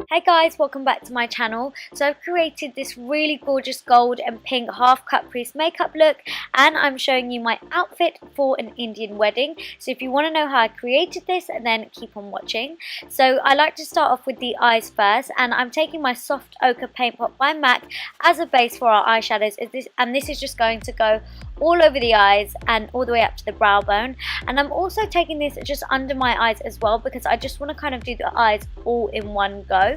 Hey guys, welcome back to my channel. So I've created this really gorgeous gold and pink half cut crease makeup look, and I'm showing you my outfit for an Indian wedding. So if you want to know how I created this, then keep on watching. So I like to start off with the eyes first, and I'm taking my soft ochre paint pot by MAC as a base for our eyeshadows, and this is just going to go all over the eyes and all the way up to the brow bone. And I'm also taking this just under my eyes as well, because I just want to kind of do the eyes all in one go.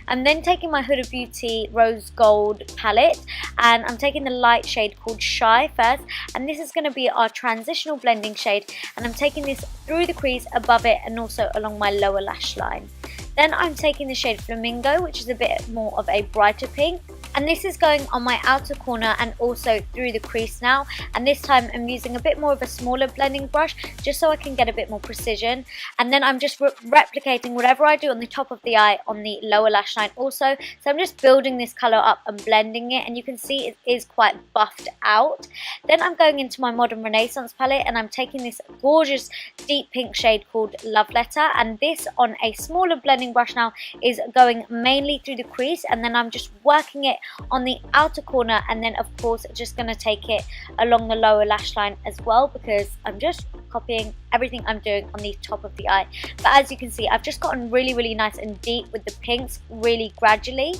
I'm then taking my Huda Beauty Rose Gold palette, and I'm taking the light shade called Shy first, and this is going to be our transitional blending shade, and I'm taking this through the crease, above it, and also along my lower lash line. Then I'm taking the shade Flamingo, which is a bit more of a brighter pink, and this is going on my outer corner and also through the crease now, and this time I'm using a bit more of a smaller blending brush just so I can get a bit more precision. And then I'm just replicating whatever I do on the top of the eye on the lower lash line also, so I'm just building this colour up and blending it, and you can see it is quite buffed out. Then I'm going into my Modern Renaissance palette, and I'm taking this gorgeous deep pink shade called Love Letter, and this on a smaller blending brush now is going mainly through the crease, and then I'm just working it on the outer corner, and then of course just going to take it along the lower lash line as well, because I'm just copying everything I'm doing on the top of the eye. But as you can see, I've just gotten really nice and deep with the pinks really gradually.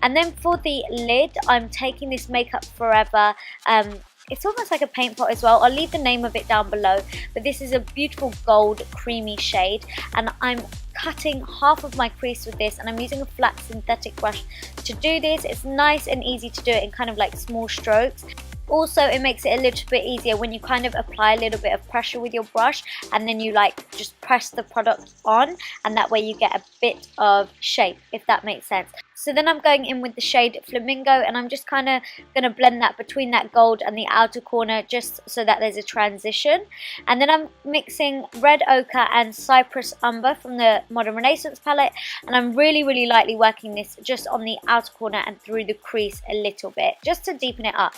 And then for the lid, I'm taking this Makeup Forever, it's almost like a paint pot as well. I'll leave the name of it down below, but this is a beautiful gold creamy shade, and I'm cutting half of my crease with this, and I'm using a flat synthetic brush to do this. It's nice and easy to do it in kind of like small strokes. Also, it makes it a little bit easier when you kind of apply a little bit of pressure with your brush, and then you like just press the product on, and that way you get a bit of shape, if that makes sense. So then I'm going in with the shade Flamingo, and I'm just kind of going to blend that between that gold and the outer corner, just so that there's a transition. And then I'm mixing Red Ochre and Cypress Umber from the Modern Renaissance palette, and I'm really lightly working this just on the outer corner and through the crease a little bit, just to deepen it up.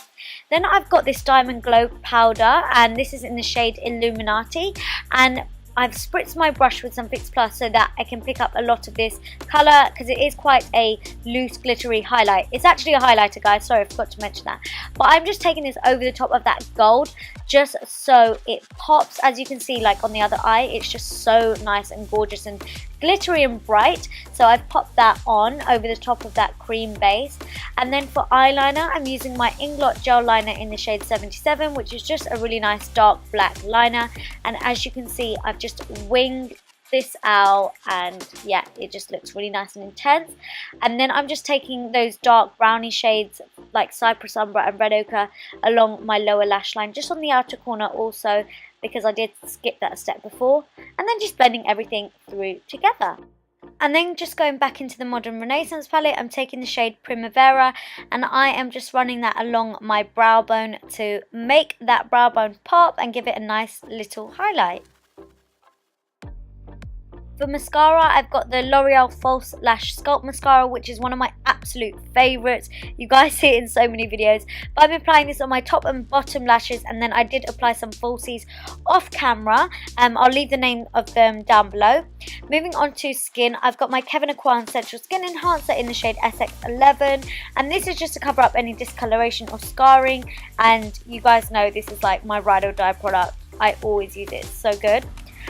Then I've got this Diamond Glow powder, and this is in the shade Illuminati, and I've spritzed my brush with some Fix Plus so that I can pick up a lot of this colour, because it is quite a loose glittery highlight. It's actually a highlighter, guys, sorry I forgot to mention that. But I'm just taking this over the top of that gold just so it pops. As you can see, like on the other eye, it's just so nice and gorgeous and glittery and bright. So I've popped that on over the top of that cream base. And then for eyeliner, I'm using my Inglot gel liner in the shade 77, which is just a really nice dark black liner. And as you can see, I've just winged this out, and yeah, it just looks really nice and intense. And then I'm just taking those dark brownie shades like Cypress Umber and Red Ochre along my lower lash line, just on the outer corner also, because I did skip that step before, and then just blending everything through together. And then just going back into the Modern Renaissance palette, I'm taking the shade Primavera, and I am just running that along my brow bone to make that brow bone pop and give it a nice little highlight. For mascara, I've got the L'Oreal False Lash Sculpt Mascara, which is one of my absolute favourites. You guys see it in so many videos. But I'm applying this on my top and bottom lashes, and then I did apply some falsies off camera. I'll leave the name of them down below. Moving on to skin, I've got my Kevyn Aucoin Central Skin Enhancer in the shade SX11. And this is just to cover up any discoloration or scarring. And you guys know this is like my ride or die product. I always use it, it's so good.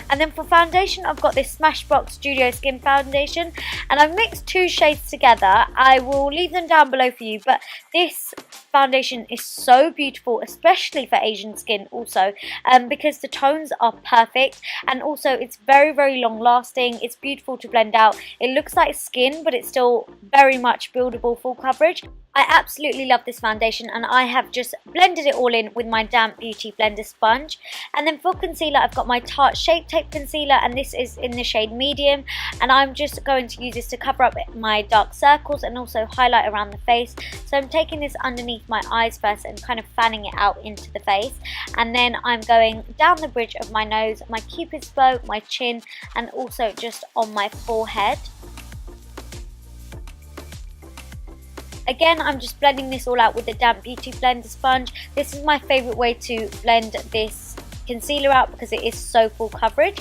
And then for foundation, I've got this Smashbox Studio Skin Foundation, and I've mixed two shades together. I will leave them down below for you, but this foundation is so beautiful, especially for Asian skin also, because the tones are perfect, and also it's very long lasting. It's beautiful to blend out. It looks like skin, but it's still very much buildable full coverage. I absolutely love this foundation, and I have just blended it all in with my Damp Beauty Blender sponge. And then for concealer, I've got my Tarte Shape Tape Concealer, and this is in the shade Medium, and I'm just going to use this to cover up my dark circles and also highlight around the face. So I'm taking this underneath my eyes first and kind of fanning it out into the face, and then I'm going down the bridge of my nose, my cupid's bow, my chin, and also just on my forehead. Again, I'm just blending this all out with the Damp Beauty Blender sponge. This is my favourite way to blend this concealer out because it is so full coverage.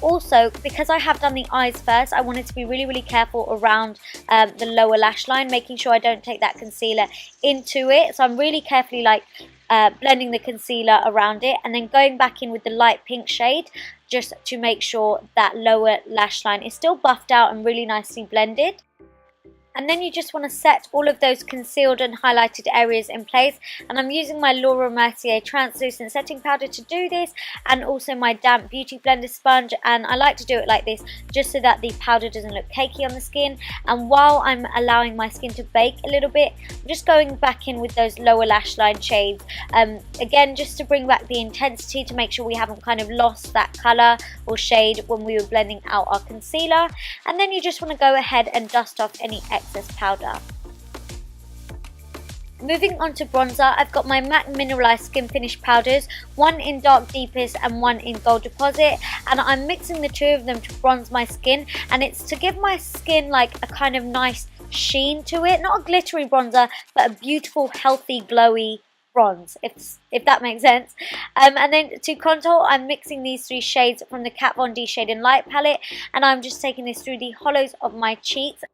Also, because I have done the eyes first, I wanted to be really careful around the lower lash line, making sure I don't take that concealer into it. So I'm really carefully like blending the concealer around it and then going back in with the light pink shade just to make sure that lower lash line is still buffed out and really nicely blended. And then you just want to set all of those concealed and highlighted areas in place. And I'm using my Laura Mercier translucent setting powder to do this, and also my damp beauty blender sponge. And I like to do it like this just so that the powder doesn't look cakey on the skin. And while I'm allowing my skin to bake a little bit, I'm just going back in with those lower lash line shades. Again, just to bring back the intensity, to make sure we haven't kind of lost that colour or shade when we were blending out our concealer. And then you just want to go ahead and dust off any excess powder. Moving on to bronzer, I've got my MAC Mineralized Skin Finish powders, one in Dark Deepest and one in Gold Deposit, and I'm mixing the two of them to bronze my skin, and it's to give my skin like a kind of nice sheen to it, not a glittery bronzer, but a beautiful, healthy, glowy bronze, if that makes sense. And then to contour, I'm mixing these three shades from the Kat Von D Shade and Light palette, and I'm just taking this through the hollows of my cheeks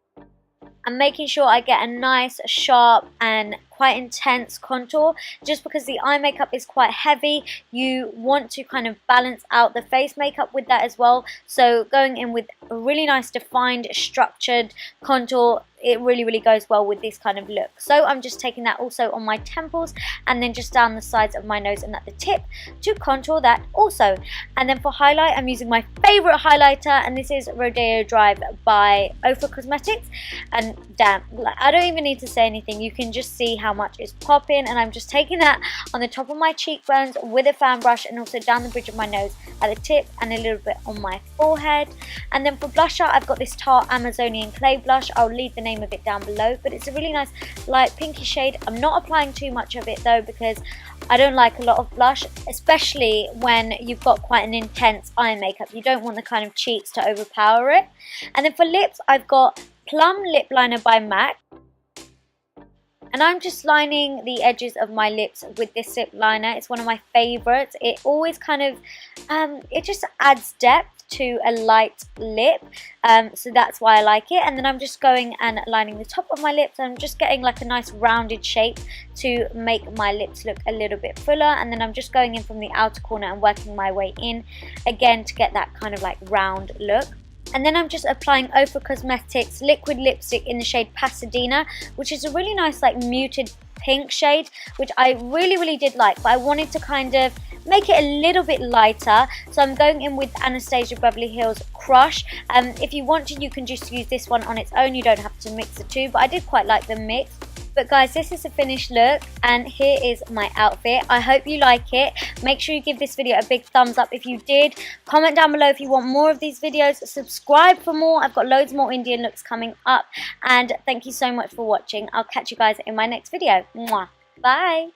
and making sure I get a nice, sharp and quite intense contour. Just because the eye makeup is quite heavy, you want to kind of balance out the face makeup with that as well. So going in with a really nice defined, structured contour, it really goes well with this kind of look. So I'm just taking that also on my temples and then just down the sides of my nose and at the tip to contour that also. And then for highlight, I'm using my favorite highlighter, and this is Rodeo Drive by Ofra Cosmetics. And damn, I don't even need to say anything, you can just see how much is popping. And I'm just taking that on the top of my cheekbones with a fan brush, and also down the bridge of my nose at the tip and a little bit on my forehead. And then for blusher, I've got this Tarte Amazonian Clay blush. I'll leave the name of it down below, but it's a really nice light pinky shade. I'm not applying too much of it though, because I don't like a lot of blush, especially when you've got quite an intense eye makeup. You don't want the kind of cheeks to overpower it. And then for lips, I've got Plum Lip Liner by MAC. And I'm just lining the edges of my lips with this lip liner. It's one of my favorites. It always kind of, it just adds depth to a light lip. So that's why I like it. And then I'm just going and lining the top of my lips. I'm just getting like a nice rounded shape to make my lips look a little bit fuller. And then I'm just going in from the outer corner and working my way in again to get that kind of like round look. And then I'm just applying Ofra Cosmetics liquid lipstick in the shade Pasadena, which is a really nice like muted pink shade, which I really did like, but I wanted to kind of make it a little bit lighter. So I'm going in with Anastasia Beverly Hills Crush. If you want to, you can just use this one on its own, you don't have to mix the two, but I did quite like the mix. But guys, this is the finished look, and here is my outfit. I hope you like it. Make sure you give this video a big thumbs up if you did. Comment down below if you want more of these videos. Subscribe for more. I've got loads more Indian looks coming up. And thank you so much for watching. I'll catch you guys in my next video. Mwah. Bye.